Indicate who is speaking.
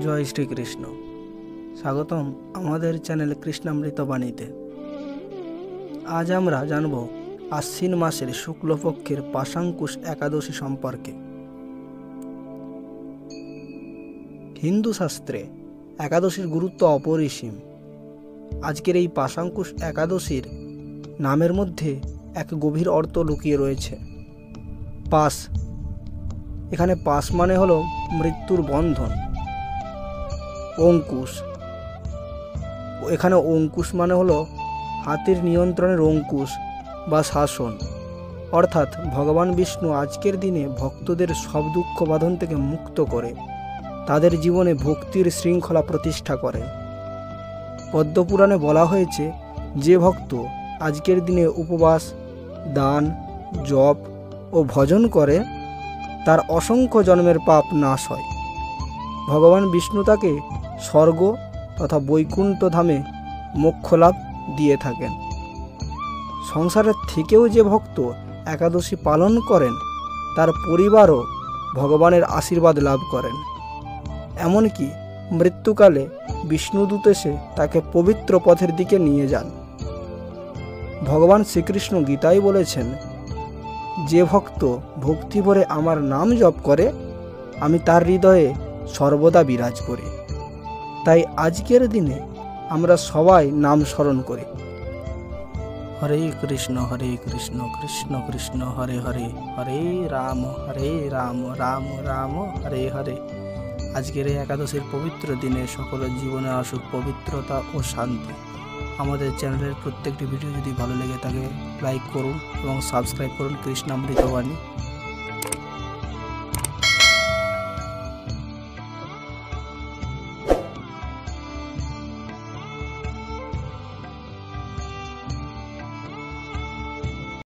Speaker 1: জয় শ্রীকৃষ্ণ। স্বাগতম আমাদের চ্যানেল কৃষ্ণামৃত বাণীতে। আজ আমরা জানব আশ্বিন মাসের শুক্লপক্ষের পাশাঙ্কুশ একাদশী সম্পর্কে। হিন্দু শাস্ত্রে একাদশীর গুরুত্ব অপরিসীম। আজকের এই পাশাঙ্কুশ একাদশীর নামের মধ্যে এক গভীর অর্থ লুকিয়ে রয়েছে। পাশ, এখানে পাশ মানে হলো মৃত্যুর বন্ধন। অঙ্কুশ, এখানে অঙ্কুশ মানে হলো হাতির নিয়ন্ত্রণের অঙ্কুশ বা শাসন, অর্থাৎ ভগবান বিষ্ণু আজকের দিনে ভক্তদের সব দুঃখ বাঁধন থেকে মুক্ত করে তাদের জীবনে ভক্তির শৃঙ্খলা প্রতিষ্ঠা করেন। পদ্মপুরাণে বলা হয়েছে, যে ভক্ত আজকের দিনে উপবাস, দান, জপ ও ভজন করে তার অসংখ্য জন্মের পাপ নাশ হয়। ভগবান বিষ্ণু তাকে স্বর্গ তথা বৈকুণ্ঠ ধামে মোক্ষলাভ দিয়ে থাকেন। সংসারের থেকেও যে ভক্ত একাদশী পালন করেন তার পরিবারও ভগবানের আশীর্বাদ লাভ করেন। এমনকি মৃত্যুকালে বিষ্ণুদূত এসে তাকে পবিত্র পথের দিকে নিয়ে যান। ভগবান শ্রীকৃষ্ণ গীতায় বলেছেন, যে ভক্ত ভক্তি ভরে আমার নাম জপ করে আমি তার হৃদয়ে সর্বদা বিরাজ করি। তাই আজকের দিনে আমরা সবাই নাম স্মরণ করি। হরে কৃষ্ণ কৃষ্ণ কৃষ্ণ হরে হরে, হরে রাম রাম রাম হরে হরে। আজকের এই একাদশীর পবিত্র দিনে সকলের জীবনে আসুক পবিত্রতা ও শান্তি। আমাদের চ্যানেলের প্রত্যেকটি ভিডিও যদি ভালো লেগে থাকে লাইক করুন এবং সাবস্ক্রাইব করুন কৃষ্ণামৃত বাণী।